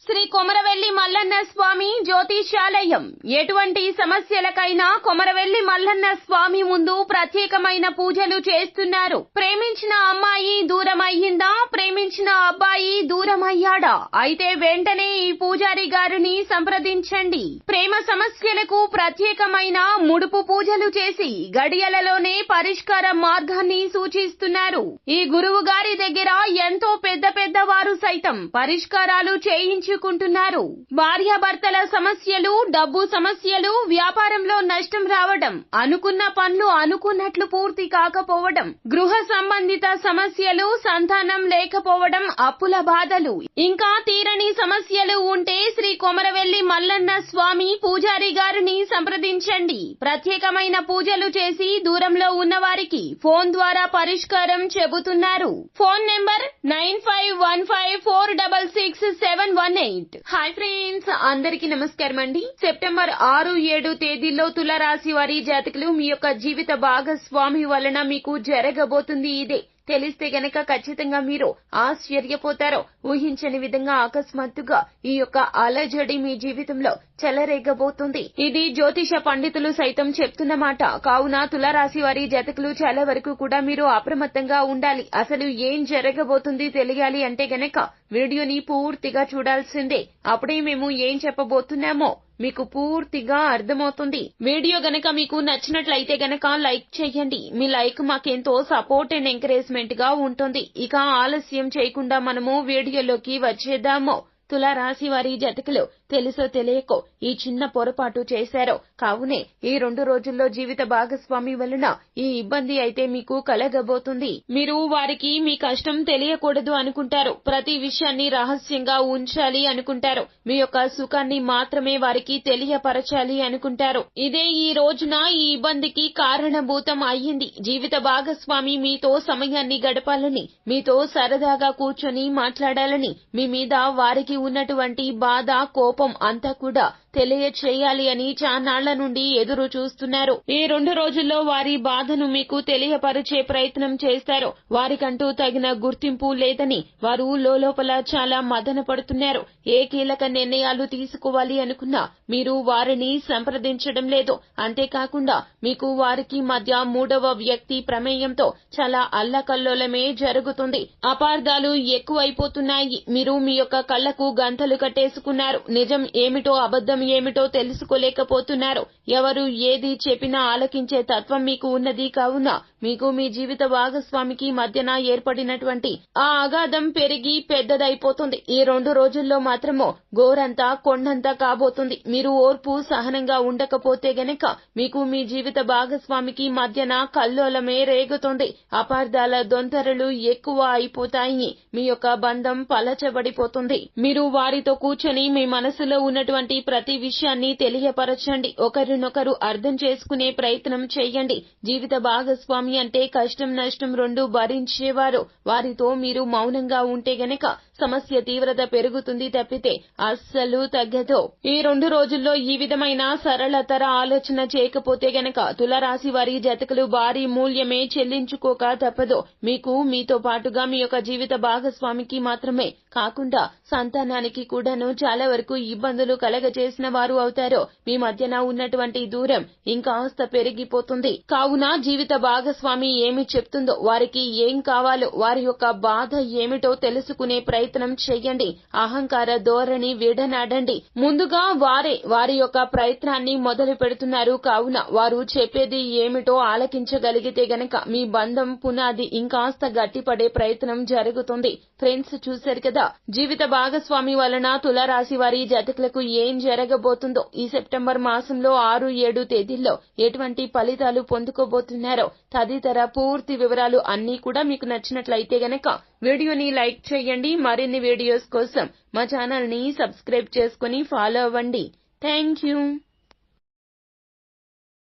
శ్రీ కొమరవెల్లి మల్లన్న స్వామి జ్యోతిష్యాలయం. ఎటువంటి సమస్యలకైనా కొమరవెల్లి మల్లన్న స్వామి ముందు ప్రత్యేకమైన పూజలు చేస్తున్నారు. ప్రేమించిన అమ్మాయి దూరమయ్యిందా, ప్రేమించిన అబ్బాయి దూరమయ్యాడా? అయితే వెంటనే ఈ పూజారి గారిని సంప్రదించండి. ప్రేమ సమస్యలకు ప్రత్యేకమైన ముడుపు పూజలు చేసి గడియలలోనే పరిష్కార మార్గాన్ని సూచిస్తున్నారు. ఈ గురువు గారి దగ్గర ఎంతో పెద్ద వారు సైతం పరిష్కారాలు చేయించుకుంటున్నారు. భార్యాభర్తల సమస్యలు, డబ్బు సమస్యలు, వ్యాపారంలో నష్టం రావడం, అనుకున్న పనులు అనుకున్నట్లు పూర్తి కాకపోవడం, గృహ సంబంధిత సమస్యలు, సంతానం లేకపోవడం, అప్పుల బాధలు, ఇంకా తీరని సమస్యలు ఉంటే శ్రీ కొమరవెల్లి మల్లన్న స్వామి పూజారి గారిని సంప్రదించండి. ప్రత్యేకమైన పూజలు చేసి దూరంలో ఉన్న వారికి ఫోన్ ద్వారా పరిష్కారం చెబుతున్నారు. Phone number 9515466718. హాయ్ ఫ్రెండ్స్, అందరికీ నమస్కారం అండి. సెప్టెంబర్ 6, 7 తేదీల్లో తులారాశి వారి జాతకులు మీ యొక్క జీవిత భాగస్వామి వలన మీకు జరగబోతుంది ఇదే. తెలిస్తే గనక ఖచ్చితంగా మీరు ఆశ్చర్యపోతారో. ఊహించని విధంగా అకస్మాత్తుగా ఈ యొక్క అలజడి మీ జీవితంలో చెలరేగబోతుంది. ఇది జ్యోతిష పండితులు సైతం చెప్తున్న మాట. కావున తులారాశి వారి జాతకులు చాలా వరకు కూడా మీరు అప్రమత్తంగా ఉండాలి. అసలు ఏం జరగబోతుంది తెలియాలి అంటే గనక వీడియోని పూర్తిగా చూడాల్సిందే. అప్పుడే మేము ఏం చెప్పబోతున్నామో మీకు పూర్తిగా అర్థమవుతుంది. వీడియో గనక మీకు నచ్చినట్లయితే గనక లైక్ చేయండి. మీ లైక్ మాకెంతో సపోర్ట్ అండ్ ఎంకరేజ్మెంట్ గా ఉంటుంది. ఇక ఆలస్యం చేయకుండా మనము వీడియోలోకి వచ్చేద్దాము. తులారాశి వారి జాతకులు తెలుసో తెలియకో ఈ చిన్న పొరపాటు చేశారో. కావునే ఈ 2 రోజుల్లో జీవిత భాగస్వామి వలన ఈ ఇబ్బంది అయితే మీకు కలగబోతుంది. మీరు వారికి మీ కష్టం తెలియకూడదు అనుకుంటారు. ప్రతి విషయాన్ని రహస్యంగా ఉంచాలి అనుకుంటారు. మీ యొక్క సుఖాన్ని మాత్రమే వారికి తెలియపరచాలి అనుకుంటారు. ఇదే ఈ రోజున ఈ ఇబ్బందికి కారణభూతం అయ్యింది. జీవిత భాగస్వామి మీతో సమయాన్ని గడపాలని, మీతో సరదాగా కూర్చొని మాట్లాడాలని, మీ మీద వారికి ఉన్నటువంటి బాధ, కోపం అంతా కూడా తెలియచేయాలి అని చాన్నాళ్ల నుండి ఎదురు చూస్తున్నారు. ఈ 2 రోజుల్లో వారి బాధను మీకు తెలియపరిచే ప్రయత్నం చేస్తారు. వారికంటూ తగిన గుర్తింపు లేదని వారు లోపల చాలా మదన పడుతున్నారు. ఏ కీలక నిర్ణయాలు తీసుకోవాలి అనుకున్నా మీరు వారిని సంప్రదించడం లేదు. అంతేకాకుండా మీకు వారికి మధ్య 3వ వ్యక్తి ప్రమేయంతో చాలా అల్లకల్లోలమే జరుగుతుంది. అపార్థాలు ఎక్కువైపోతున్నాయి. మీరు మీ యొక్క కళ్లకు గంతలు కట్టేసుకున్నారు. నిజం ఏమిటో అబద్ధం ఏమిటో తెలుసుకోలేకపోతున్నారు. ఎవరు ఏది చెప్పినా ఆలకించే తత్వం మీకు ఉన్నది. కావున మీకు మీ జీవిత భాగస్వామికి మధ్యన ఏర్పడినటువంటి ఆ అగాధం పెరిగి పెద్దదైపోతుంది. ఈ 2 రోజుల్లో మాత్రము గోరంతా కొండంతా కాబోతుంది. మీరు ఓర్పు సహనంగా ఉండకపోతే గనక మీకు మీ జీవిత భాగస్వామికి మధ్యన కల్లోలమే రేగుతుంది. అపార్థాల దొంతరలు ఎక్కువ అయిపోతాయి. మీ యొక్క బంధం పలచబడిపోతుంది. మీరు వారితో కూర్చొని మీ మనసులో ఉన్నటువంటి ప్రతి విషయాన్ని తెలియపరచండి. ఒకరినొకరు అర్థం చేసుకునే ప్రయత్నం చేయండి. జీవిత భాగస్వామి అంటే కష్టం నష్టం 2 భరించేవారు. వారితో మీరు మౌనంగా ఉంటే గనక సమస్య తీవ్రత పెరుగుతుంది తప్పితే అస్సలు తగ్గదు. ఈ 2 రోజుల్లో ఈ విధమైన సరళతర ఆలోచన చేయకపోతే గనక తులారాశి వారి జాతకులు భారీ మూల్యమే చెల్లించుకోక తప్పదు. మీకు మీతో పాటుగా మీ యొక్క జీవిత భాగస్వామికి మాత్రమే కాకుండా సంతానానికి కూడాను చాలా వరకు ఇబ్బందులు కలగజేసిన వారు అవుతారు. మీ మధ్యన ఉన్నటువంటి దూరం ఇంకాస్త పెరిగిపోతుంది. కావున జీవిత భాగస్వామి ఏమి చెప్తుందో, వారికి ఏం కావాలో, వారి యొక్క బాధ ఏమిటో తెలుసుకునే ప్రయత్నం చేయండి. అహంకార ధోరణి విడనాడండి. ముందుగా వారి యొక్క ప్రయత్నాన్ని మొదలు పెడుతున్నారు. కావున వారు చెప్పేది ఏమిటో ఆలకించగలిగితే గనక మీ బంధం పునాది ఇంకాస్త గట్టిపడే ప్రయత్నం జరుగుతుంది. ఫ్రెండ్స్, చూశారు కదా జీవిత భాగస్వామి వలన తులారాశి వారి జాతకులకు ఏం జరగబోతుందో. ఈ సెప్టెంబర్ మాసంలో 6, 7 తేదీల్లో ఎటువంటి ఫలితాలు పొందుకోబోతున్నారో తదితర పూర్తి వివరాలు అన్నీ కూడా మీకు నచ్చినట్లయితే గనక వీడియోని లైక్ చేయండి. మరిన్ని వీడియోస్ కోసం మా ఛానల్ ని సబ్స్క్రైబ్ చేసుకుని ఫాలో అవ్వండి. Thank you.